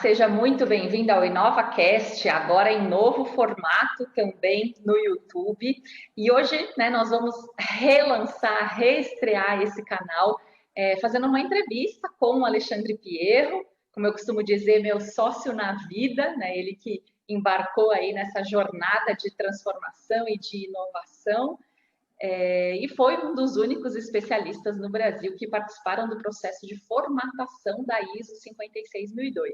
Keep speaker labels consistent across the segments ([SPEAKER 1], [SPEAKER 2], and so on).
[SPEAKER 1] seja muito bem-vindo ao InovaCast, agora em novo formato também no YouTube. E hoje, nós vamos relançar, reestrear esse canal, fazendo uma entrevista com o Alexandre Pierro, como eu costumo dizer, meu sócio na vida, ele que embarcou aí nessa jornada de transformação e de inovação. E foi um dos únicos especialistas no Brasil que participaram do processo de formatação da ISO 56002.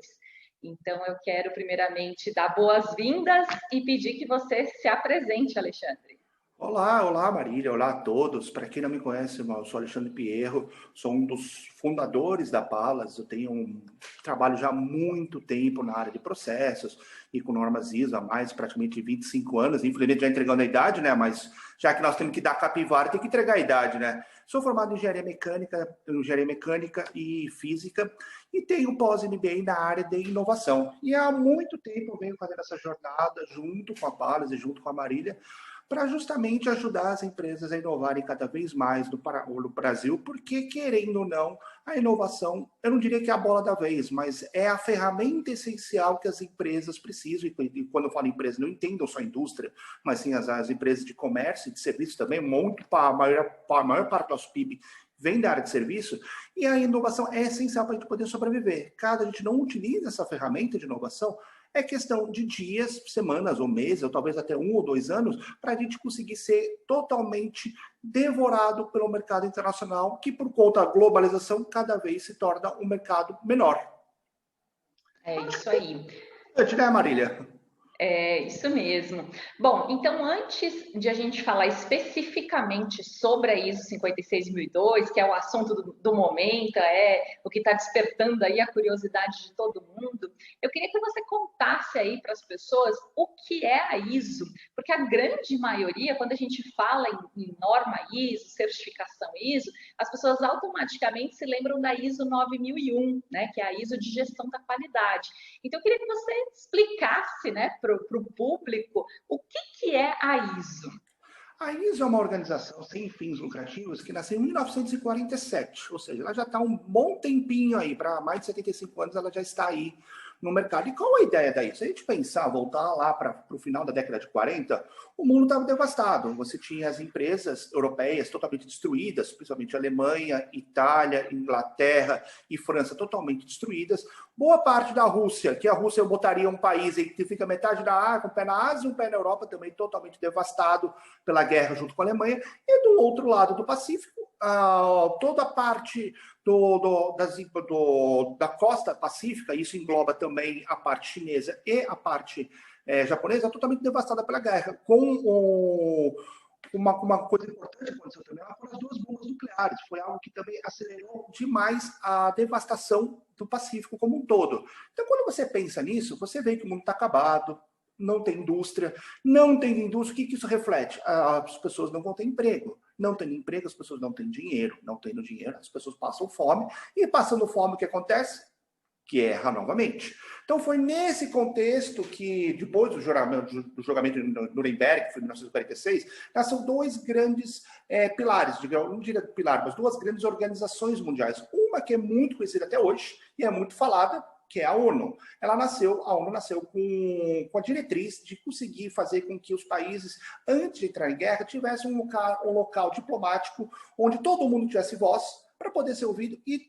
[SPEAKER 1] Então, eu quero primeiramente dar boas-vindas e pedir que você se apresente, Alexandre.
[SPEAKER 2] Olá, Marília, olá a todos. Para quem não me conhece, eu sou Alexandre Pierro, sou um dos fundadores da Palas. Eu tenho trabalho já há muito tempo na área de processos e com normas ISO há mais praticamente 25 anos. Infelizmente já entregando a idade, né? Mas já que nós temos que dar capivara, tem que entregar a idade, né? Sou formado em engenharia mecânica e física e tenho pós-MBA na área de inovação. E há muito tempo eu venho fazendo essa jornada junto com a Palas e junto com a Marília, para justamente ajudar as empresas a inovarem cada vez mais no Brasil, porque, querendo ou não, a inovação, eu não diria que é a bola da vez, mas é a ferramenta essencial que as empresas precisam, e quando eu falo empresa, não entendam só a indústria, mas sim as empresas de comércio e de serviço também, a maior parte do nosso PIB vem da área de serviço, e a inovação é essencial para a gente poder sobreviver. Caso a gente não utilize essa ferramenta de inovação, é questão de dias, semanas ou meses, ou talvez até 1 ou 2 anos, para a gente conseguir ser totalmente devorado pelo mercado internacional, que por conta da globalização cada vez se torna um mercado menor.
[SPEAKER 1] É isso aí.
[SPEAKER 2] Né, Marília?
[SPEAKER 1] É isso mesmo. Bom, então antes de a gente falar especificamente sobre a ISO 56002, que é o assunto do momento, é o que está despertando aí a curiosidade de todo mundo, eu queria que você contasse aí para as pessoas o que é a ISO, porque a grande maioria, quando a gente fala em norma ISO, certificação ISO, as pessoas automaticamente se lembram da ISO 9001, que é a ISO de gestão da qualidade. Então eu queria que você explicasse, para o público, o que é a ISO?
[SPEAKER 2] A ISO é uma organização sem fins lucrativos que nasceu em 1947, ou seja, ela já está um bom tempinho aí, para mais de 75 anos ela já está aí no mercado. E qual a ideia daí? Se a gente pensar, voltar lá para o final da década de 40, o mundo estava devastado. Você tinha as empresas europeias totalmente destruídas, principalmente Alemanha, Itália, Inglaterra e França totalmente destruídas. Boa parte da Rússia, que a Rússia eu botaria um país que fica metade da Ásia, um pé na Ásia e um pé na Europa, também totalmente devastado pela guerra junto com a Alemanha. E do outro lado do Pacífico, toda a parte da costa pacífica, isso engloba também a parte chinesa e a parte japonesa, totalmente devastada pela guerra, com uma coisa importante que aconteceu também, foram as 2 bombas nucleares, foi algo que também acelerou demais a devastação do Pacífico como um todo. Então, quando você pensa nisso, você vê que o mundo está acabado, não tem indústria, o que isso reflete? As pessoas não vão ter emprego. Não tendo emprego, as pessoas não têm dinheiro. Não tendo dinheiro, as pessoas passam fome. E passando fome, o que acontece? Que erra novamente. Então foi nesse contexto que, depois do julgamento de Nuremberg, que foi em 1946, nasceram 2 grandes pilares, não diria pilar, mas 2 grandes organizações mundiais. Uma que é muito conhecida até hoje e é muito falada, que é a ONU. A ONU nasceu com a diretriz de conseguir fazer com que os países, antes de entrar em guerra, tivessem um local diplomático onde todo mundo tivesse voz para poder ser ouvido e,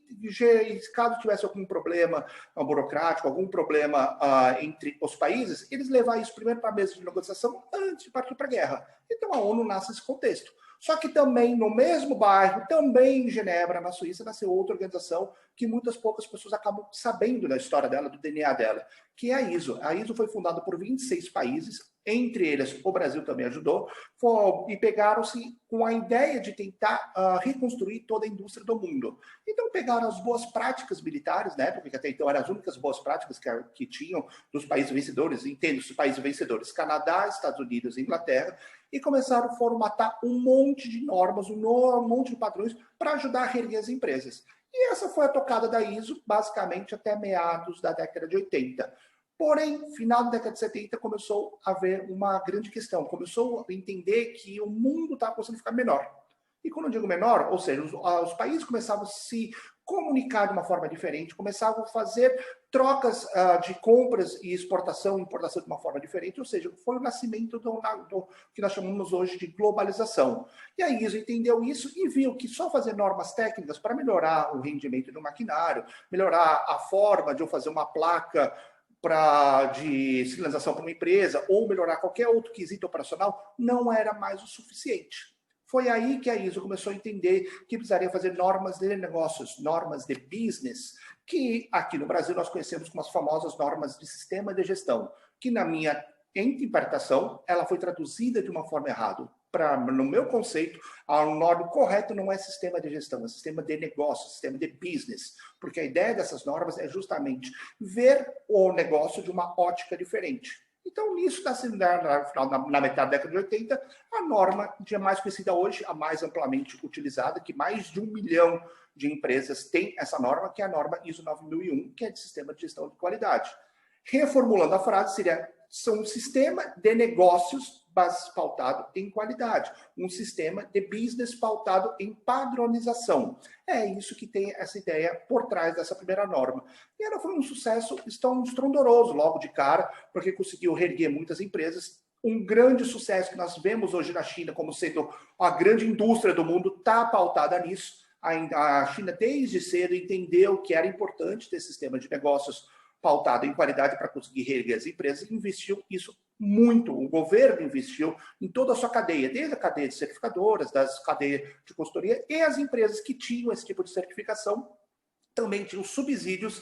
[SPEAKER 2] caso tivesse algum problema burocrático, algum problema entre os países, eles levar isso primeiro para a mesa de negociação antes de partir para a guerra. Então a ONU nasce nesse contexto. Só que também no mesmo bairro, também em Genebra, na Suíça, nasceu outra organização que muitas poucas pessoas acabam sabendo da história dela, do DNA dela, que é a ISO. A ISO foi fundada por 26 países, entre eles o Brasil também ajudou, e pegaram-se com a ideia de tentar reconstruir toda a indústria do mundo. Então pegaram as boas práticas militares, na época que até então eram as únicas boas práticas que tinham dos países vencedores, entendo os países vencedores, Canadá, Estados Unidos e Inglaterra, e começaram a formatar um monte de normas, um monte de padrões para ajudar a reerguer as empresas. E essa foi a tocada da ISO, basicamente até meados da década de 80. Porém, final da década de 70, começou a haver uma grande questão. Começou a entender que o mundo estava começando a ficar menor. E quando eu digo menor, ou seja, os países começavam a se comunicar de uma forma diferente, começavam a fazer trocas de compras e exportação e importação de uma forma diferente, ou seja, foi o nascimento do que nós chamamos hoje de globalização. E a ISO entendeu isso e viu que só fazer normas técnicas para melhorar o rendimento do maquinário, melhorar a forma de eu fazer uma placa de sinalização para uma empresa ou melhorar qualquer outro quesito operacional não era mais o suficiente. Foi aí que a ISO começou a entender que precisaria fazer normas de negócios, normas de business, que aqui no Brasil nós conhecemos como as famosas normas de sistema de gestão, que na minha interpretação ela foi traduzida de uma forma errada. No meu conceito, a norma correta não é sistema de gestão, é sistema de negócio, sistema de business, porque a ideia dessas normas é justamente ver o negócio de uma ótica diferente. Então, nisso, na metade da década de 80, a norma que é mais conhecida hoje, a mais amplamente utilizada, que mais de 1 milhão de empresas têm essa norma, que é a norma ISO 9001, que é de sistema de gestão de qualidade. Reformulando a frase, seria um sistema de negócios pautado em qualidade, um sistema de business pautado em padronização. É isso que tem essa ideia por trás dessa primeira norma. E ela foi um sucesso estrondoso logo de cara, porque conseguiu reerguer muitas empresas. Um grande sucesso que nós vemos hoje na China como sendo a grande indústria do mundo está pautada nisso. A China, desde cedo, entendeu que era importante ter sistema de negócios pautado em qualidade para conseguir reerguer as empresas e investiu isso muito. O governo investiu em toda a sua cadeia, desde a cadeia de certificadoras, das cadeias de consultoria, e as empresas que tinham esse tipo de certificação também tinham subsídios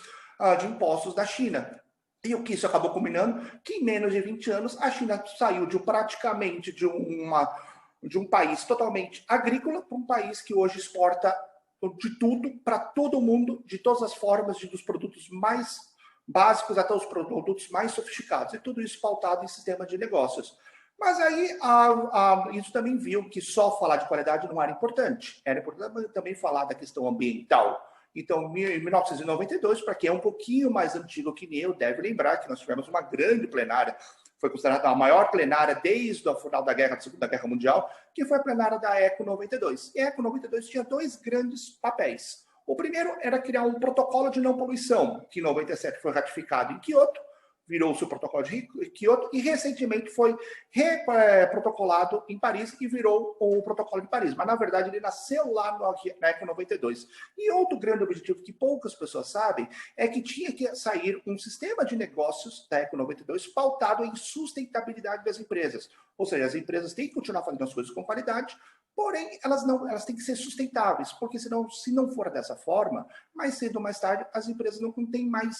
[SPEAKER 2] de impostos da China. E o que isso acabou combinando? Que em menos de 20 anos a China saiu praticamente de um país totalmente agrícola para um país que hoje exporta de tudo para todo mundo, de todas as formas, dos produtos mais básicos até os produtos mais sofisticados, e tudo isso pautado em sistema de negócios. Mas aí isso também viu que só falar de qualidade não era importante. Era importante também falar da questão ambiental. Então, em 1992, para quem é um pouquinho mais antigo que eu, deve lembrar que nós tivemos uma grande plenária, foi considerada a maior plenária desde o final da Segunda Guerra Mundial, que foi a plenária da ECO 92. E a ECO 92 tinha dois grandes papéis. O primeiro era criar um protocolo de não poluição, que em 97 foi ratificado em Quioto, virou-se o protocolo de Quioto, e recentemente foi protocolado em Paris e virou o protocolo de Paris. Mas, na verdade, ele nasceu lá na ECO 92. E outro grande objetivo que poucas pessoas sabem é que tinha que sair um sistema de negócios da ECO 92 pautado em sustentabilidade das empresas. Ou seja, as empresas têm que continuar fazendo as coisas com qualidade, porém, elas têm que ser sustentáveis, porque senão, se não for dessa forma, mais cedo ou mais tarde, as empresas não têm mais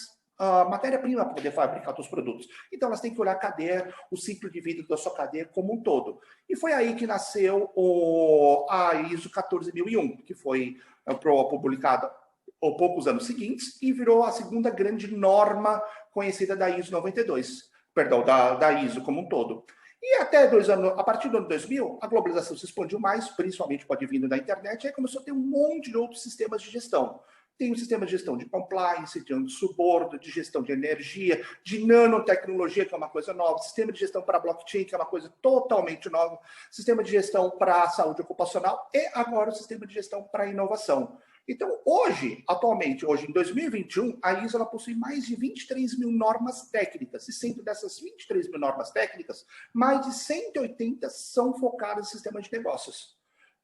[SPEAKER 2] matéria-prima para poder fabricar os produtos. Então, elas têm que olhar a cadeia, o ciclo de vida da sua cadeia como um todo. E foi aí que nasceu a ISO 14001, que foi publicada poucos anos seguintes e virou a segunda grande norma conhecida da ISO 92, perdão, da ISO como um todo. E até a partir do ano 2000, a globalização se expandiu mais, principalmente com o advindo da internet, e aí começou a ter um monte de outros sistemas de gestão. Tem um sistema de gestão de compliance, de suborno, de gestão de energia, de nanotecnologia, que é uma coisa nova, sistema de gestão para blockchain, que é uma coisa totalmente nova, sistema de gestão para a saúde ocupacional e agora o sistema de gestão para a inovação. Então, atualmente, em 2021, a ISO ela possui mais de 23 mil normas técnicas, e sendo dessas 23 mil normas técnicas, mais de 180 são focadas em sistema de negócios.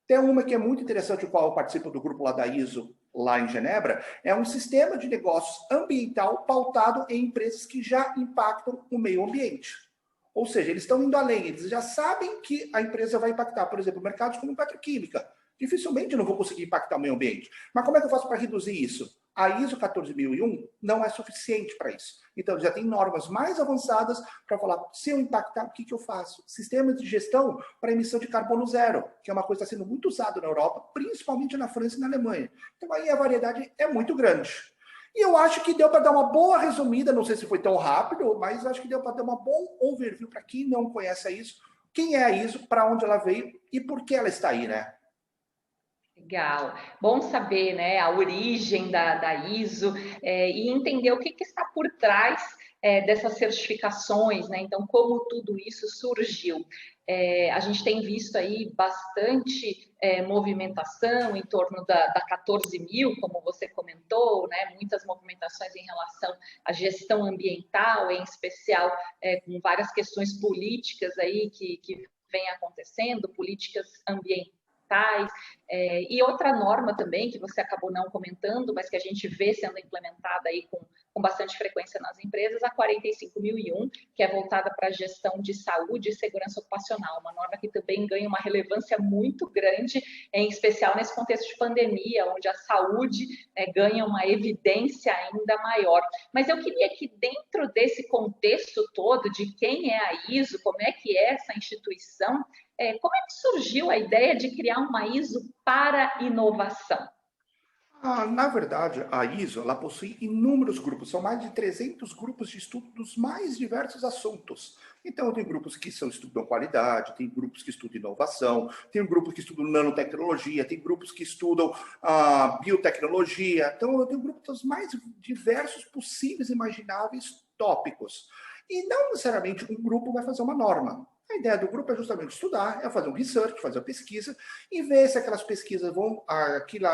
[SPEAKER 2] Tem uma que é muito interessante, o qual eu participo do grupo lá da ISO, lá em Genebra, é um sistema de negócios ambiental pautado em empresas que já impactam o meio ambiente. Ou seja, eles estão indo além, eles já sabem que a empresa vai impactar, por exemplo, mercados como petroquímica. Dificilmente eu não vou conseguir impactar o meio ambiente. Mas como é que eu faço para reduzir isso? A ISO 14001 não é suficiente para isso. Então, já tem normas mais avançadas para falar, se eu impactar, o que eu faço? Sistemas de gestão para emissão de carbono zero, que é uma coisa que está sendo muito usada na Europa, principalmente na França e na Alemanha. Então, aí a variedade é muito grande. E eu acho que deu para dar uma boa resumida, não sei se foi tão rápido, mas acho que deu para dar uma boa overview para quem não conhece a ISO, quem é a ISO, para onde ela veio e por que ela está aí, né?
[SPEAKER 1] Legal, bom saber, né, a origem da ISO e entender o que está por trás dessas certificações, né? Então, como tudo isso surgiu? A gente tem visto aí bastante movimentação em torno da 14 mil, como você comentou, né? Muitas movimentações em relação à gestão ambiental, em especial com várias questões políticas aí que vem acontecendo, políticas ambientais. E outra norma também, que você acabou não comentando, mas que a gente vê sendo implementada aí com bastante frequência nas empresas, a 45.001, que é voltada para a gestão de saúde e segurança ocupacional, uma norma que também ganha uma relevância muito grande, em especial nesse contexto de pandemia, onde a saúde ganha uma evidência ainda maior. Mas eu queria que dentro desse contexto todo de quem é a ISO, como é que é essa instituição, como é que surgiu a ideia de criar uma ISO para inovação?
[SPEAKER 2] Na verdade, a ISO ela possui inúmeros grupos, são mais de 300 grupos de estudo dos mais diversos assuntos. Então, tem grupos que estudam qualidade, tem grupos que estudam inovação, tem grupos que estudam nanotecnologia, tem grupos que estudam biotecnologia. Então, eu tenho grupos dos mais diversos possíveis e imagináveis tópicos. E não necessariamente um grupo vai fazer uma norma. A ideia do grupo é justamente estudar, é fazer um research, fazer uma pesquisa e ver se aquelas pesquisas vão, aquele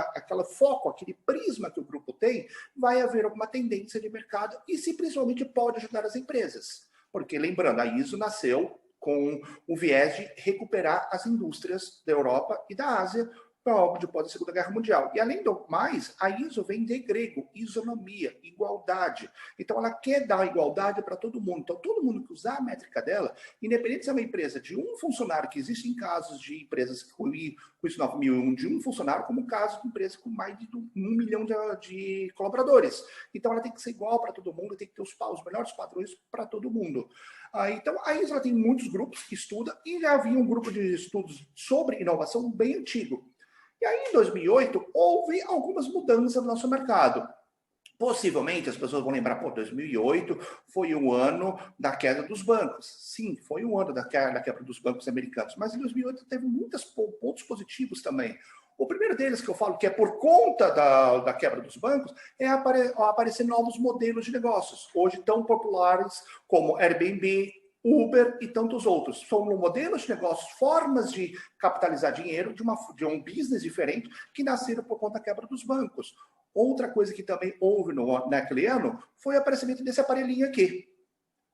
[SPEAKER 2] foco, aquele prisma que o grupo tem, vai haver alguma tendência de mercado e se principalmente pode ajudar as empresas. Porque, lembrando, a ISO nasceu com o viés de recuperar as indústrias da Europa e da Ásia depois da Segunda Guerra Mundial. E, além do mais, a ISO vem de grego, isonomia, igualdade. Então, ela quer dar igualdade para todo mundo. Então, todo mundo que usar a métrica dela, independente se é uma empresa de um funcionário, que existem casos de empresas com ISO 9001 de um funcionário, como casos de empresas com mais de 1 milhão de colaboradores. Então, ela tem que ser igual para todo mundo, tem que ter os melhores padrões para todo mundo. Então, a ISO ela tem muitos grupos que estudam e já havia um grupo de estudos sobre inovação bem antigo. E aí, em 2008, houve algumas mudanças no nosso mercado. Possivelmente, as pessoas vão lembrar, 2008 foi o ano da queda dos bancos. Sim, foi o ano da quebra dos bancos americanos. Mas em 2008 teve muitos pontos positivos também. O primeiro deles, que eu falo que é por conta da quebra dos bancos, é aparecer novos modelos de negócios, hoje tão populares como Airbnb, Uber e tantos outros. São modelos de negócios, formas de capitalizar dinheiro de um business diferente que nasceram por conta da quebra dos bancos. Outra coisa que também houve naquele ano foi o aparecimento desse aparelhinho aqui.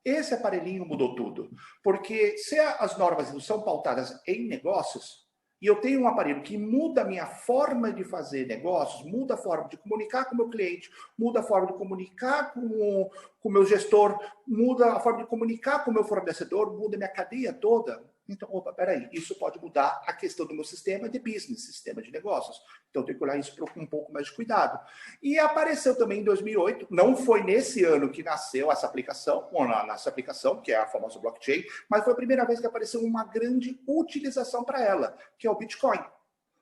[SPEAKER 2] Esse aparelhinho mudou tudo. Porque se as normas não são pautadas em negócios, e eu tenho um aparelho que muda a minha forma de fazer negócios, muda a forma de comunicar com o meu cliente, muda a forma de comunicar com o meu gestor, muda a forma de comunicar com o meu fornecedor, muda a minha cadeia toda. Então, peraí, isso pode mudar a questão do meu sistema de business, sistema de negócios. Então, eu tenho que olhar isso com um pouco mais de cuidado. E apareceu também em 2008, não foi nesse ano que nasceu essa aplicação, que é a famosa blockchain, mas foi a primeira vez que apareceu uma grande utilização para ela, que é o Bitcoin.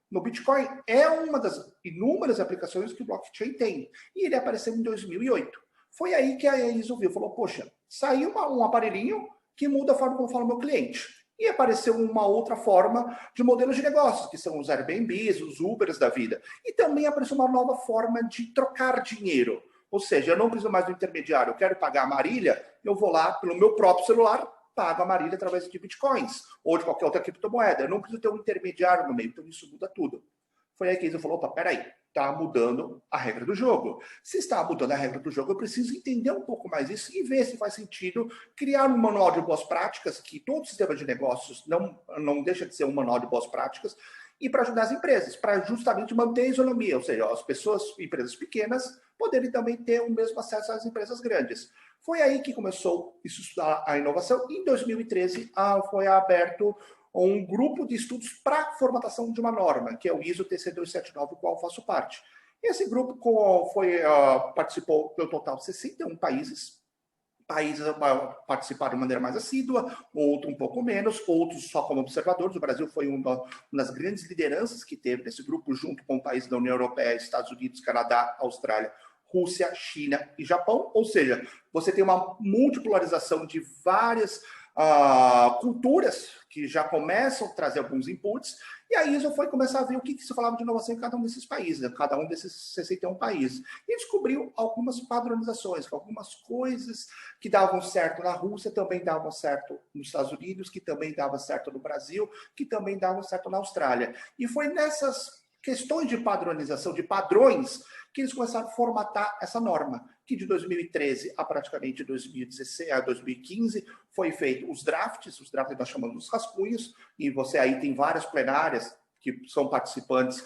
[SPEAKER 2] No Bitcoin é uma das inúmeras aplicações que o blockchain tem. E ele apareceu em 2008. Foi aí que a ISO viu, falou, poxa, saiu um aparelhinho que muda a forma como fala o meu cliente. E apareceu uma outra forma de modelos de negócios, que são os Airbnbs, os Ubers da vida. E também apareceu uma nova forma de trocar dinheiro. Ou seja, eu não preciso mais do intermediário. Eu quero pagar a Marília, eu vou lá pelo meu próprio celular, pago a Marília através de bitcoins ou de qualquer outra criptomoeda. Eu não preciso ter um intermediário no meio. Então, isso muda tudo. Foi aí que eles falou, opa, peraí, está mudando a regra do jogo. Se está mudando a regra do jogo, eu preciso entender um pouco mais isso e ver se faz sentido criar um manual de boas práticas, que todo sistema de negócios não deixa de ser um manual de boas práticas, e para ajudar as empresas, para justamente manter a isonomia, ou seja, as pessoas, empresas pequenas, poderem também ter o mesmo acesso às empresas grandes. Foi aí que começou a estudar a inovação. Em 2013, foi aberto um grupo de estudos para a formatação de uma norma, que é o ISO TC279, do qual eu faço parte. Esse grupo participou do total de 61 países. Países participaram de maneira mais assídua, outros um pouco menos, outros só como observadores. O Brasil foi uma das grandes lideranças que teve nesse grupo, junto com países da União Europeia, Estados Unidos, Canadá, Austrália, Rússia, China e Japão. Ou seja, você tem uma multipolarização de várias culturas que já começam a trazer alguns inputs, e a ISO foi começar a ver o que se falava de inovação em cada um desses países, cada um desses 61 países, e descobriu algumas padronizações, algumas coisas que davam certo na Rússia também davam certo nos Estados Unidos, que também davam certo no Brasil, que também davam certo na Austrália. E foi nessas questões de padronização, de padrões, que eles começaram a formatar essa norma, que de 2013 a praticamente 2016 a 2015 foi feito os drafts nós chamamos de rascunhos, e você aí tem várias plenárias que são participantes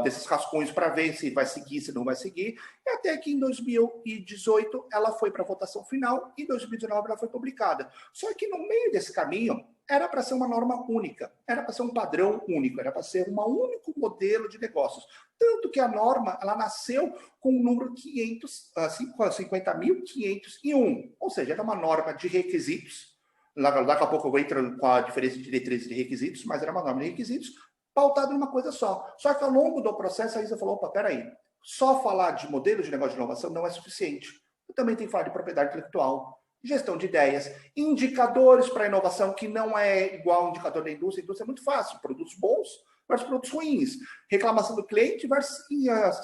[SPEAKER 2] desses rascunhos para ver se vai seguir, se não vai seguir, e até que em 2018 ela foi para a votação final e em 2019 ela foi publicada. Só que no meio desse caminho era para ser uma norma única, era para ser um padrão único, era para ser um único modelo de negócios. Tanto que a norma ela nasceu com o número 50.501, ou seja, era uma norma de requisitos. Daqui a pouco eu vou entrar com a diferença de diretrizes de requisitos, mas era uma norma de requisitos pautada em uma coisa só. Só que ao longo do processo a ISO falou, opa, peraí, só falar de modelo de negócio de inovação não é suficiente. Eu também tenho que falar de propriedade intelectual, gestão de ideias, indicadores para inovação, que não é igual ao indicador da indústria. A indústria é muito fácil, produtos bons versus produtos ruins, reclamação do cliente versus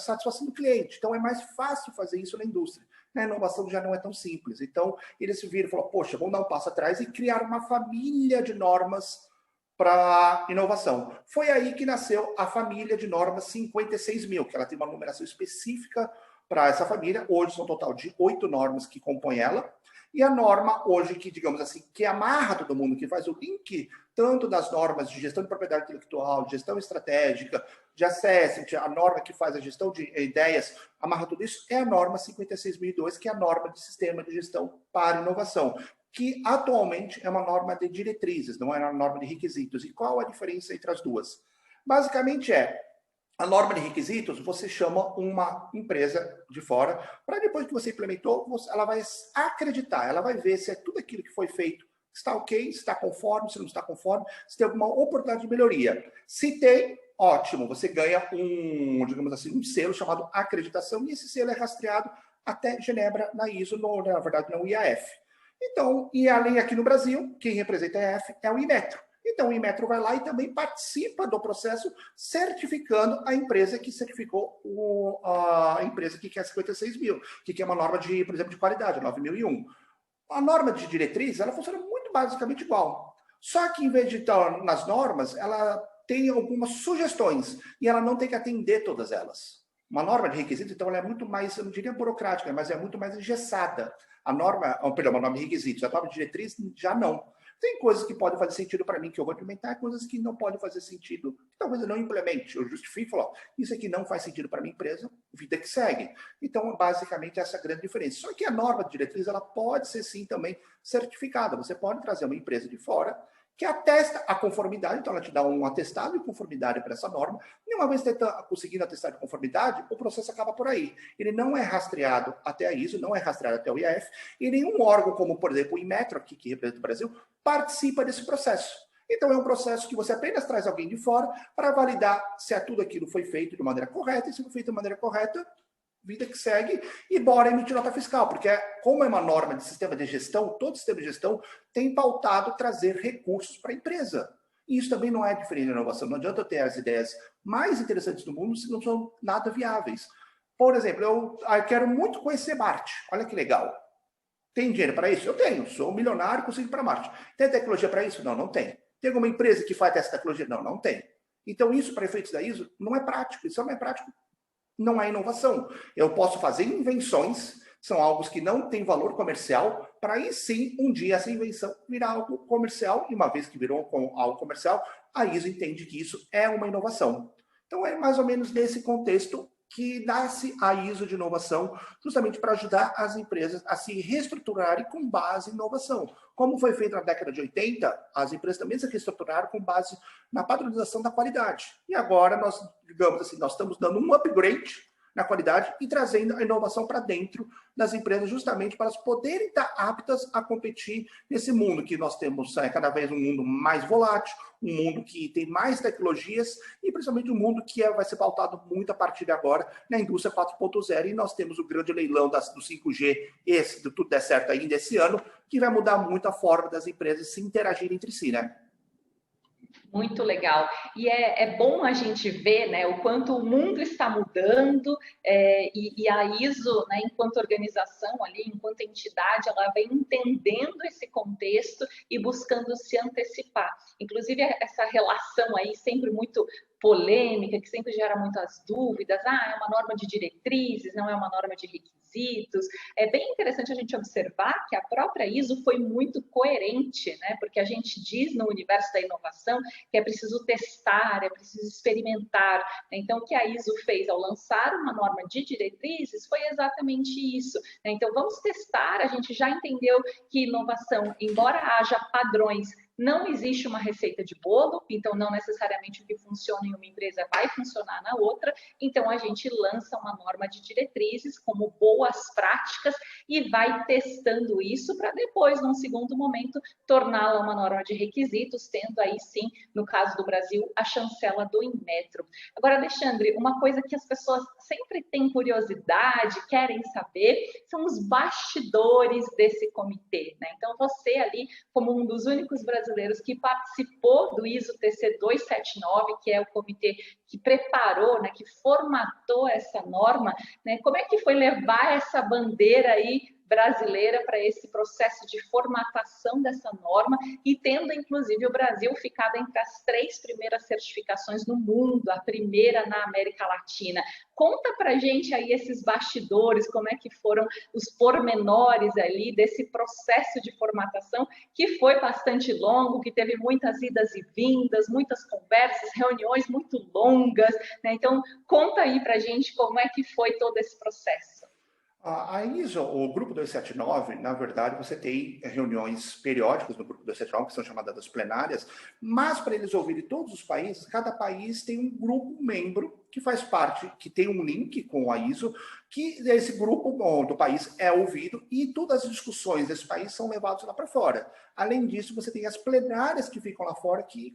[SPEAKER 2] satisfação do cliente. Então é mais fácil fazer isso na indústria. A inovação já não é tão simples. Então eles se viram e falaram, poxa, vamos dar um passo atrás e criar uma família de normas para inovação. Foi aí que nasceu a família de normas 56.000, que ela tem uma numeração específica para essa família. Hoje são um total de 8 normas que compõem ela. E a norma hoje, que digamos assim, que amarra todo mundo, que faz o link tanto das normas de gestão de propriedade intelectual, de gestão estratégica, de assessment, a norma que faz a gestão de ideias, amarra tudo isso, é a norma 56.002, que é a norma de sistema de gestão para inovação, que atualmente é uma norma de diretrizes, não é uma norma de requisitos. E qual a diferença entre as duas? Basicamente a norma de requisitos, você chama uma empresa de fora, para depois que você implementou, ela vai acreditar, ela vai ver se é tudo aquilo que foi feito está ok, se está conforme, se não está conforme, se tem alguma oportunidade de melhoria. Se tem, ótimo, você ganha digamos assim, um selo chamado acreditação, e esse selo é rastreado até Genebra, na ISO, na verdade, na IAF. Então, e além aqui no Brasil, quem representa a IAF é o Inmetro. Então, o Inmetro vai lá e também participa do processo, certificando a empresa que certificou a empresa que quer 56.000, que é uma norma, de, por exemplo, de qualidade, 9.001. A norma de diretriz, ela funciona muito basicamente igual. Só que, em vez de estar nas normas, ela tem algumas sugestões e ela não tem que atender todas elas. Uma norma de requisitos, então, ela é muito mais, eu não diria burocrática, mas é muito mais engessada. A norma de requisitos, a norma de diretriz já não. Tem coisas que podem fazer sentido para mim que eu vou implementar, coisas que não podem fazer sentido, que talvez eu não implemente. Eu justifico e falo, isso aqui não faz sentido para minha empresa, vida que segue. Então, basicamente, essa é a grande diferença. Só que a norma de diretriz, ela pode ser sim também certificada. Você pode trazer uma empresa de fora que atesta a conformidade, então ela te dá um atestado de conformidade para essa norma, e uma vez conseguindo atestado de conformidade, o processo acaba por aí. Ele não é rastreado até a ISO, não é rastreado até o IAF, e nenhum órgão, como por exemplo o Inmetro, aqui, que representa o Brasil, participa desse processo. Então é um processo que você apenas traz alguém de fora para validar se tudo aquilo foi feito de maneira correta, e se não foi feito de maneira correta, vida que segue, e bora emitir nota fiscal, porque como é uma norma de sistema de gestão, todo sistema de gestão tem pautado trazer recursos para a empresa. E isso também não é diferente da inovação. Não adianta eu ter as ideias mais interessantes do mundo se não são nada viáveis. Por exemplo, eu quero muito conhecer Marte. Olha que legal. Tem dinheiro para isso? Eu tenho. Sou milionário, consigo ir para Marte. Tem tecnologia para isso? Não, não tem. Tem alguma empresa que faz essa tecnologia? Não, não tem. Então, isso, para efeitos da ISO, não é prático. Isso não é prático. Não é inovação. Eu posso fazer invenções, são algo que não tem valor comercial, para aí sim, um dia essa invenção virar algo comercial, e uma vez que virou algo comercial, a ISO entende que isso é uma inovação. Então é mais ou menos nesse contexto que nasce a ISO de inovação, justamente para ajudar as empresas a se reestruturarem com base em inovação. Como foi feito na década de 80, as empresas também se reestruturaram com base na padronização da qualidade. E agora nós, digamos assim, nós estamos dando um upgrade na qualidade e trazendo a inovação para dentro das empresas, justamente para elas poderem estar aptas a competir nesse mundo que nós temos cada vez um mundo mais volátil, um mundo que tem mais tecnologias e principalmente um mundo que vai ser pautado muito a partir de agora na indústria 4.0 e nós temos o grande leilão do 5G, se tudo der certo ainda esse ano, que vai mudar muito a forma das empresas se interagirem entre si, né?
[SPEAKER 1] Muito legal. E é bom a gente ver, né, o quanto o mundo está mudando e a ISO, né, enquanto organização ali, enquanto entidade, ela vem entendendo esse contexto e buscando se antecipar. Inclusive, essa relação aí sempre muito polêmica, que sempre gera muitas dúvidas. É uma norma de diretrizes, não é uma norma de requisitos. É bem interessante a gente observar que a própria ISO foi muito coerente, né? Porque a gente diz no universo da inovação que é preciso testar, é preciso experimentar. Então, o que a ISO fez ao lançar uma norma de diretrizes foi exatamente isso. Então, vamos testar, a gente já entendeu que inovação, embora haja padrões, não existe uma receita de bolo, então não necessariamente o que funciona em uma empresa vai funcionar na outra. Então a gente lança uma norma de diretrizes como boas práticas e vai testando isso para depois, num segundo momento, torná-la uma norma de requisitos, tendo aí sim, no caso do Brasil, a chancela do Inmetro. Agora, Alexandre, uma coisa que as pessoas sempre têm curiosidade, querem saber, são os bastidores desse comitê, né? Então você ali, como um dos únicos brasileiros que participou do ISO TC 279, que é o comitê que preparou, né, que formatou essa norma, né? Como é que foi levar essa bandeira aí brasileira para esse processo de formatação dessa norma e tendo, inclusive, o Brasil ficado entre as 3 primeiras certificações no mundo, a primeira na América Latina. Conta para gente aí esses bastidores, como é que foram os pormenores ali desse processo de formatação, que foi bastante longo, que teve muitas idas e vindas, muitas conversas, reuniões muito longas, né? Então, conta aí para gente como é que foi todo esse processo.
[SPEAKER 2] A ISO, o grupo 279, na verdade, você tem reuniões periódicas no grupo 279, que são chamadas plenárias, mas para eles ouvirem todos os países, cada país tem um grupo membro que faz parte, que tem um link com a ISO, que esse grupo do país é ouvido e todas as discussões desse país são levadas lá para fora. Além disso, você tem as plenárias que ficam lá fora, que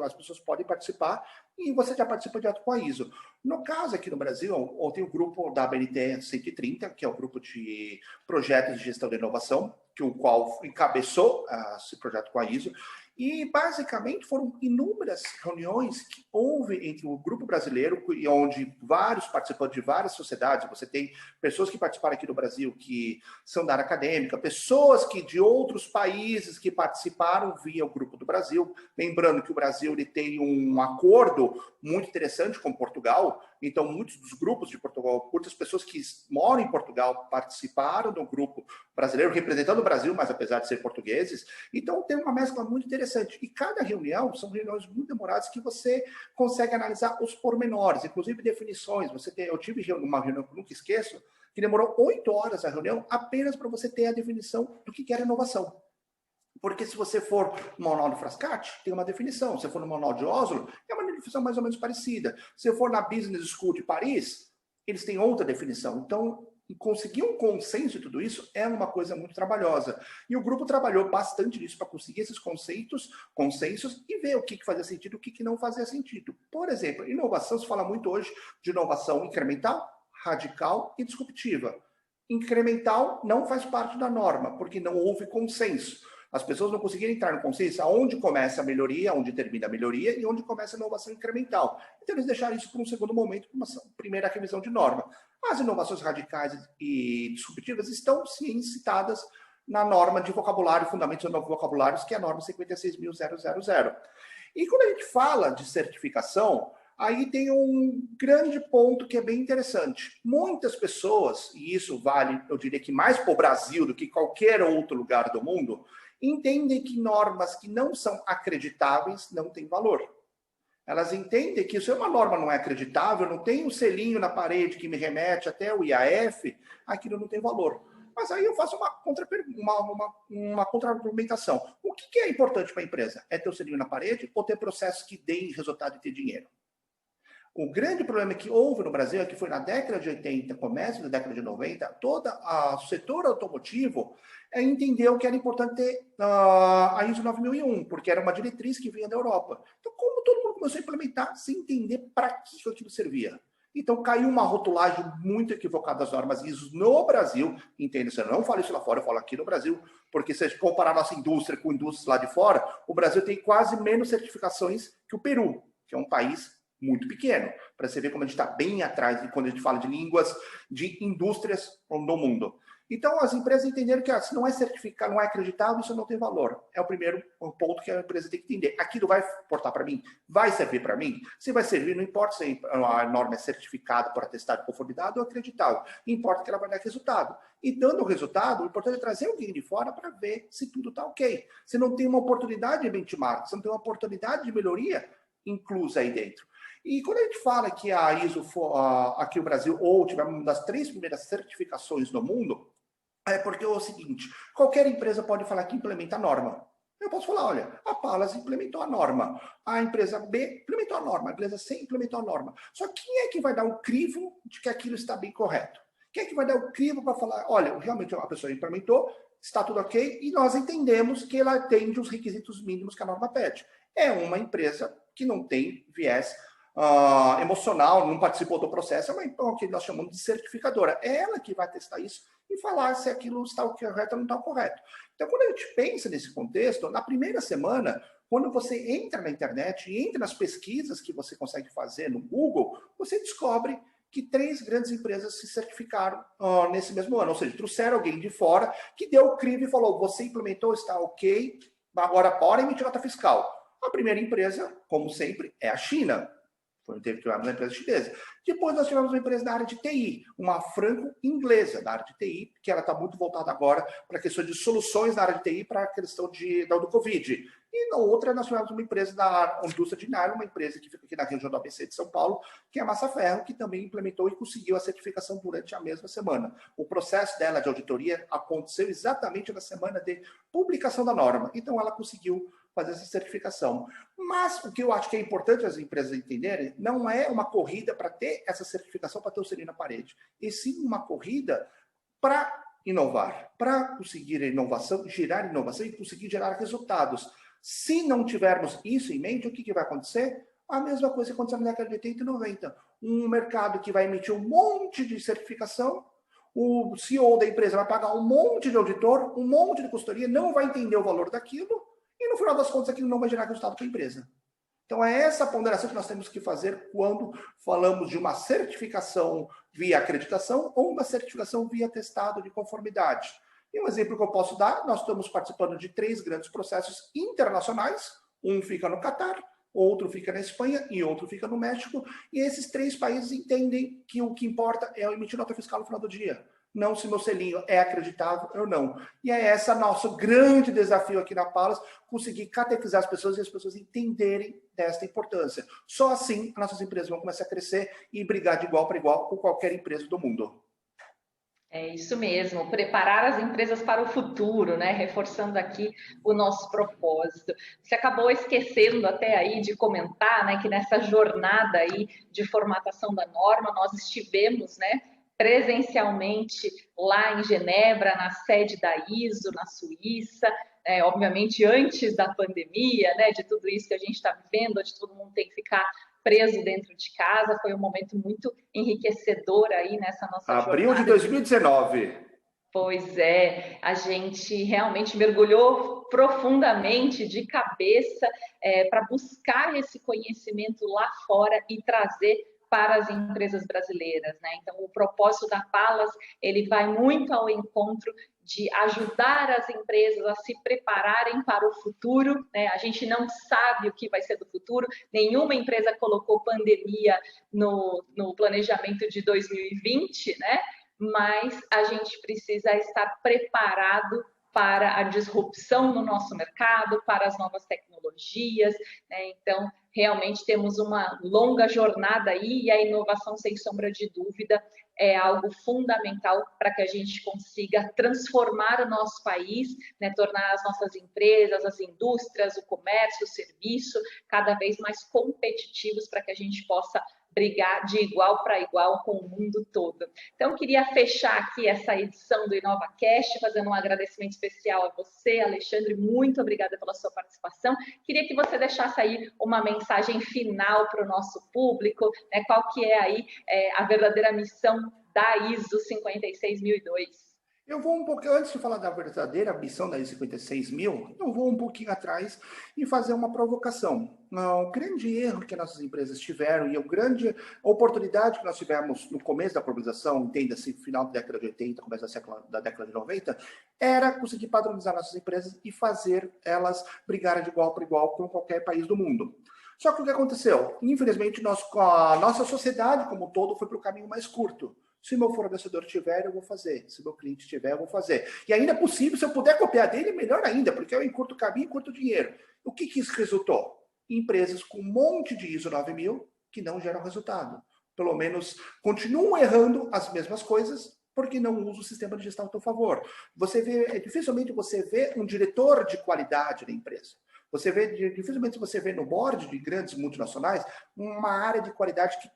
[SPEAKER 2] as pessoas podem participar, e você já participa direto com a ISO. No caso, aqui no Brasil, tem o grupo da ABNT 130, que é o grupo de projetos de gestão de inovação, o qual encabeçou esse projeto com a ISO, e basicamente foram inúmeras reuniões que houve entre o grupo brasileiro, onde vários participantes de várias sociedades, você tem pessoas que participaram aqui no Brasil, que são da área acadêmica, pessoas que de outros países que participaram via o grupo do Brasil, lembrando que o Brasil ele tem um acordo muito interessante com Portugal, então muitos dos grupos de Portugal, muitas pessoas que moram em Portugal participaram do grupo brasileiro, representando o Brasil, mas apesar de ser portugueses, então tem uma mescla muito interessante. E cada reunião são reuniões muito demoradas que você consegue analisar os pormenores, inclusive definições. Eu tive uma reunião que eu nunca esqueço, que demorou 8 horas a reunião apenas para você ter a definição do que era inovação. Porque se você for no manual do Frascati, tem uma definição. Se for no manual de Oslo, é uma definição mais ou menos parecida. Se for na Business School de Paris, eles têm outra definição. Então, conseguir um consenso em tudo isso é uma coisa muito trabalhosa. E o grupo trabalhou bastante nisso para conseguir esses consensos e ver o que fazia sentido e o que não fazia sentido. Por exemplo, inovação, se fala muito hoje de inovação incremental, radical e disruptiva. Incremental não faz parte da norma, porque não houve consenso. As pessoas não conseguiram entrar no consenso aonde começa a melhoria, onde termina a melhoria e onde começa a inovação incremental. Então, eles deixaram isso para um segundo momento, para uma primeira revisão de norma. As inovações radicais e disruptivas estão, sim, citadas na norma de vocabulário, fundamentos de novos vocabulários, que é a norma 56.000. E quando a gente fala de certificação, aí tem um grande ponto que é bem interessante. Muitas pessoas, e isso vale, eu diria que mais para o Brasil do que qualquer outro lugar do mundo, entendem que normas que não são acreditáveis não têm valor. Elas entendem que se uma norma não é acreditável, não tem um selinho na parede que me remete até o IAF, aquilo não tem valor. Mas aí eu faço uma contra-argumentação. O que é importante para a empresa? É ter o selinho na parede ou ter processos que deem resultado e ter dinheiro? O grande problema que houve no Brasil é que foi na década de 80, começo da década de 90, todo o setor automotivo entendeu que era importante ter a ISO 9001, porque era uma diretriz que vinha da Europa. Então, como todo mundo começou a implementar, sem entender para que aquilo servia. Então, caiu uma rotulagem muito equivocada das normas ISO no Brasil. Entende? Eu não falo isso lá fora, eu falo aqui no Brasil, porque se a gente comparar nossa indústria com indústrias lá de fora, o Brasil tem quase menos certificações que o Peru, que é um país muito pequeno, para você ver como a gente está bem atrás de quando a gente fala de línguas de indústrias no mundo. Então, as empresas entenderam que se não é certificado, não é acreditado, isso não tem valor. É o primeiro ponto que a empresa tem que entender. Aquilo vai importar para mim? Vai servir para mim? Se vai servir, não importa se a norma é certificada por atestado de conformidade ou acreditado. Importa que ela vai dar resultado. E dando o resultado, o importante é trazer alguém de fora para ver se tudo está ok. Se não tem uma oportunidade de benchmark, se não tem uma oportunidade de melhoria inclusa aí dentro. E quando a gente fala que a ISO, aqui no Brasil, ou tivemos uma das 3 primeiras certificações no mundo, é porque é o seguinte, qualquer empresa pode falar que implementa a norma. Eu posso falar, olha, a Palas implementou a norma, a empresa B implementou a norma, a empresa C implementou a norma. Só quem é que vai dar o crivo de que aquilo está bem correto? Quem é que vai dar o crivo para falar, olha, realmente a pessoa implementou, está tudo ok, e nós entendemos que ela atende os requisitos mínimos que a norma pede. É uma empresa que não tem viés emocional, não participou do processo, é uma que nós chamamos de certificadora. É ela que vai testar isso e falar se aquilo está correto ou não está correto. Então, quando a gente pensa nesse contexto, na primeira semana, quando você entra na internet e entra nas pesquisas que você consegue fazer no Google, você descobre que 3 grandes empresas se certificaram nesse mesmo ano. Ou seja, trouxeram alguém de fora que deu o crivo e falou, você implementou, está ok, agora bora emitir nota fiscal. A primeira empresa, como sempre, é a China. Teve uma empresa chinesa. Depois nós tivemos uma empresa da área de TI, uma franco-inglesa da área de TI, que ela está muito voltada agora para a questão de soluções na área de TI para a questão do Covid. E na outra nós tivemos uma empresa da indústria de nylon, uma empresa que fica aqui na região do ABC de São Paulo, que é a Massa Ferro, que também implementou e conseguiu a certificação durante a mesma semana. O processo dela de auditoria aconteceu exatamente na semana de publicação da norma. Então ela conseguiu fazer essa certificação. Mas o que eu acho que é importante as empresas entenderem, não é uma corrida para ter essa certificação, para ter o selinho na parede, e sim uma corrida para inovar, para conseguir inovação, gerar inovação e conseguir gerar resultados. Se não tivermos isso em mente, o que vai acontecer? A mesma coisa que aconteceu na década de 80 e 90. Um mercado que vai emitir um monte de certificação, o CEO da empresa vai pagar um monte de auditor, um monte de consultoria, não vai entender o valor daquilo, e no final das contas aquilo não vai gerar resultado para a empresa. Então é essa ponderação que nós temos que fazer quando falamos de uma certificação via acreditação ou uma certificação via atestado de conformidade. E um exemplo que eu posso dar, nós estamos participando de 3 grandes processos internacionais, um fica no Catar, outro fica na Espanha e outro fica no México, e esses 3 países entendem que o que importa é emitir nota fiscal no final do dia. Não se meu selinho é acreditável ou não. E é esse nosso grande desafio aqui na Palas, conseguir catequizar as pessoas e as pessoas entenderem desta importância. Só assim as nossas empresas vão começar a crescer e brigar de igual para igual com qualquer empresa do mundo.
[SPEAKER 1] É isso mesmo, preparar as empresas para o futuro, né? Reforçando aqui o nosso propósito. Você acabou esquecendo até aí de comentar, né, que nessa jornada aí de formatação da norma, nós estivemos, né, presencialmente lá em Genebra, na sede da ISO, na Suíça, obviamente antes da pandemia, né, de tudo isso que a gente está vivendo, onde todo mundo tem que ficar preso dentro de casa, foi um momento muito enriquecedor aí nessa nossa jornada.
[SPEAKER 2] Abril de 2019.
[SPEAKER 1] Pois é, a gente realmente mergulhou profundamente de cabeça para buscar esse conhecimento lá fora e trazer para as empresas brasileiras, né? Então, o propósito da Palas, ele vai muito ao encontro de ajudar as empresas a se prepararem para o futuro, né? A gente não sabe o que vai ser do futuro, nenhuma empresa colocou pandemia no planejamento de 2020, né? Mas a gente precisa estar preparado para a disrupção no nosso mercado, para as novas tecnologias, né? Então, realmente temos uma longa jornada aí e a inovação, sem sombra de dúvida, é algo fundamental para que a gente consiga transformar o nosso país, né? Tornar as nossas empresas, as indústrias, o comércio, o serviço, cada vez mais competitivos para que a gente possa brigar de igual para igual com o mundo todo. Então, queria fechar aqui essa edição do InovaCast, fazendo um agradecimento especial a você, Alexandre, muito obrigada pela sua participação. Queria que você deixasse aí uma mensagem final para o nosso público, né? Qual que é aí a verdadeira missão da ISO 56002?
[SPEAKER 2] Eu vou um pouquinho, antes de falar da verdadeira missão da ISO 56000, eu vou um pouquinho atrás e fazer uma provocação. O grande erro que nossas empresas tiveram e a grande oportunidade que nós tivemos no começo da globalização, entenda-se, final da década de 80, começo da década de 90, era conseguir padronizar nossas empresas e fazer elas brigarem de igual para igual com qualquer país do mundo. Só que o que aconteceu? Infelizmente, a nossa sociedade como um todo foi para o caminho mais curto. Se meu fornecedor tiver, eu vou fazer. Se meu cliente tiver, eu vou fazer. E ainda é possível, se eu puder copiar dele, melhor ainda, porque eu encurto o caminho e encurto o dinheiro. O que isso resultou? Empresas com um monte de ISO 9000 que não geram resultado. Pelo menos continuam errando as mesmas coisas porque não usam o sistema de gestão a seu favor. Dificilmente você vê um diretor de qualidade na empresa. Dificilmente você vê no board de grandes multinacionais uma área de qualidade que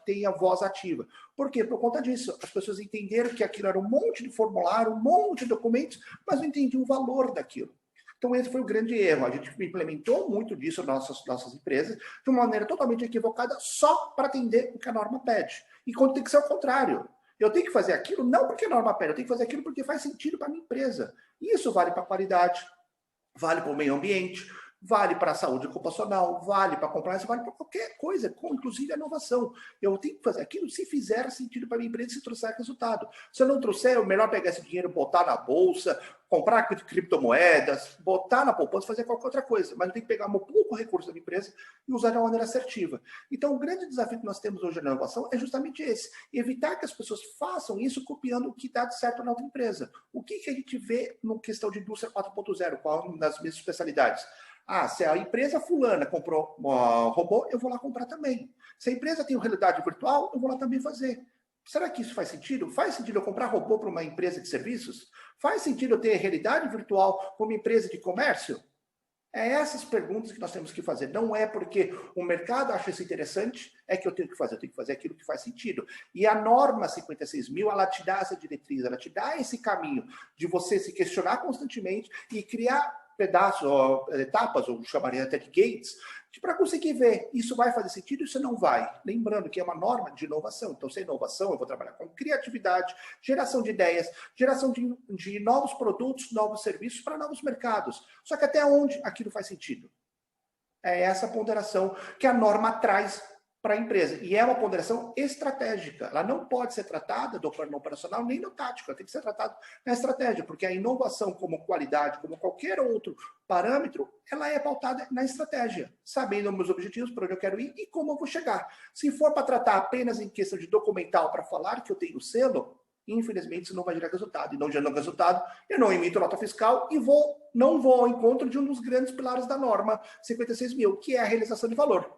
[SPEAKER 2] tenha voz ativa. Por quê? Por conta disso. As pessoas entenderam que aquilo era um monte de formulário, um monte de documentos, mas não entendiam o valor daquilo. Então, esse foi o grande erro. A gente implementou muito disso nas nossas empresas de uma maneira totalmente equivocada, só para atender o que a norma pede. E quando tem que ser o contrário. Eu tenho que fazer aquilo não porque a norma pede, eu tenho que fazer aquilo porque faz sentido para a minha empresa. E isso vale para a qualidade, vale para o meio ambiente, vale para a saúde ocupacional, vale para compliance, vale para qualquer coisa, inclusive a inovação. Eu tenho que fazer aquilo se fizer sentido para a minha empresa, se trouxer resultado. Se eu não trouxer, é melhor pegar esse dinheiro, botar na bolsa, comprar criptomoedas, botar na poupança, fazer qualquer outra coisa. Mas eu tenho que pegar um pouco recurso da minha empresa e usar de uma maneira assertiva. Então, o grande desafio que nós temos hoje na inovação é justamente esse. Evitar que as pessoas façam isso copiando o que dá certo na outra empresa. O que a gente vê na questão de indústria 4.0, qual é uma das minhas especialidades? Se a empresa fulana comprou um robô, eu vou lá comprar também. Se a empresa tem realidade virtual, eu vou lá também fazer. Será que isso faz sentido? Faz sentido eu comprar robô para uma empresa de serviços? Faz sentido eu ter realidade virtual para uma empresa de comércio? É essas perguntas que nós temos que fazer. Não é porque o mercado acha isso interessante, é que eu tenho que fazer. Eu tenho que fazer aquilo que faz sentido. E a norma 56.000, ela te dá essa diretriz, ela te dá esse caminho de você se questionar constantemente e criar pedaços, ou etapas, ou chamaria até de gates, para conseguir ver isso vai fazer sentido, isso não vai. Lembrando que é uma norma de inovação. Então, se é inovação, eu vou trabalhar com criatividade, geração de ideias, geração de novos produtos, novos serviços para novos mercados. Só que até onde aquilo faz sentido? É essa ponderação que a norma traz para a empresa. E é uma ponderação estratégica. Ela não pode ser tratada do plano operacional nem no tático. Ela tem que ser tratada na estratégia, porque a inovação como qualidade, como qualquer outro parâmetro, ela é pautada na estratégia, sabendo meus objetivos, para onde eu quero ir e como eu vou chegar. Se for para tratar apenas em questão de documental para falar que eu tenho selo, infelizmente isso não vai gerar resultado. E não gerando resultado, eu não emito nota fiscal e não vou ao encontro de um dos grandes pilares da norma 56.000, que é a realização de valor.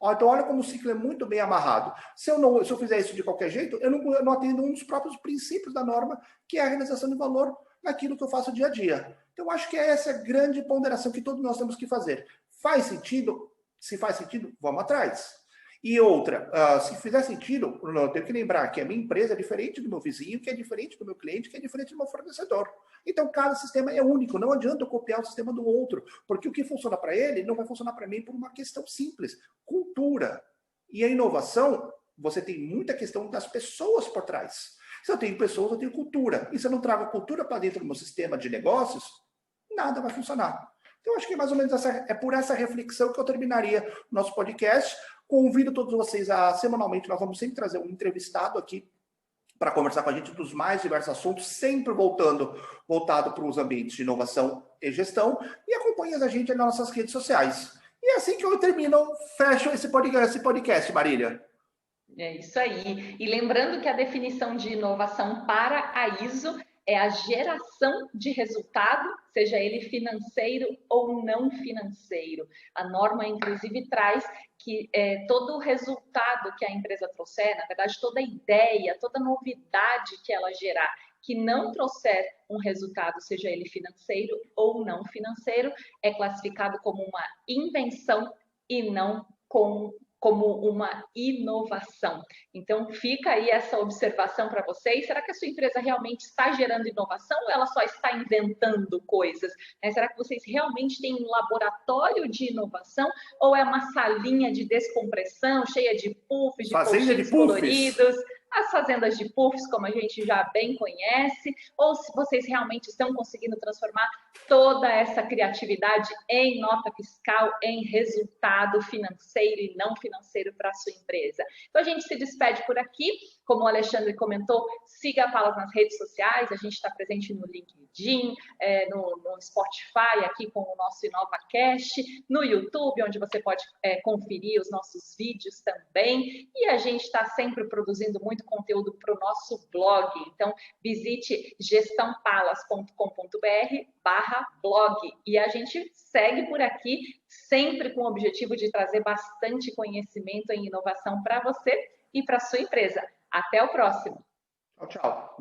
[SPEAKER 2] Então, olha como o ciclo é muito bem amarrado. Se eu fizer isso de qualquer jeito, eu não atendo um dos próprios princípios da norma, que é a realização de valor naquilo que eu faço dia a dia. Então, acho que é essa grande ponderação que todos nós temos que fazer. Faz sentido? Se faz sentido, vamos atrás. E outra, se fizer sentido, eu tenho que lembrar que a minha empresa é diferente do meu vizinho, que é diferente do meu cliente, que é diferente do meu fornecedor. Então, cada sistema é único. Não adianta eu copiar o sistema do outro, porque o que funciona para ele não vai funcionar para mim por uma questão simples. Cultura. E a inovação, você tem muita questão das pessoas por trás. Se eu tenho pessoas, eu tenho cultura. E se eu não trago cultura para dentro do meu sistema de negócios, nada vai funcionar. Então, acho que mais ou menos é por essa reflexão que eu terminaria o nosso podcast. Convido todos vocês semanalmente, nós vamos sempre trazer um entrevistado aqui para conversar com a gente dos mais diversos assuntos, sempre voltado para os ambientes de inovação e gestão. E acompanhe a gente nas nossas redes sociais. E é assim que eu fecho esse podcast, Marília.
[SPEAKER 1] É isso aí. E lembrando que a definição de inovação para a ISO é a geração de resultado, seja ele financeiro ou não financeiro. A norma, inclusive, traz que todo o resultado que a empresa trouxer, na verdade, toda ideia, toda novidade que ela gerar, que não trouxer um resultado, seja ele financeiro ou não financeiro, é classificado como uma invenção e não como como uma inovação. Então, fica aí essa observação para vocês. Será que a sua empresa realmente está gerando inovação ou ela só está inventando coisas? Será que vocês realmente têm um laboratório de inovação ou é uma salinha de descompressão cheia de puffs, de post-its coloridos? As fazendas de puffs, como a gente já bem conhece, ou se vocês realmente estão conseguindo transformar toda essa criatividade em nota fiscal, em resultado financeiro e não financeiro para a sua empresa. Então, a gente se despede por aqui. Como o Alexandre comentou, siga a Palas nas redes sociais, a gente está presente no LinkedIn, no Spotify, aqui com o nosso InovaCast, no YouTube, onde você pode conferir os nossos vídeos também, e a gente está sempre produzindo muito conteúdo para o nosso blog. Então, visite gestãopalas.com.br/blog e a gente segue por aqui, sempre com o objetivo de trazer bastante conhecimento em inovação para você e para a sua empresa. Até o próximo.
[SPEAKER 2] Tchau, tchau.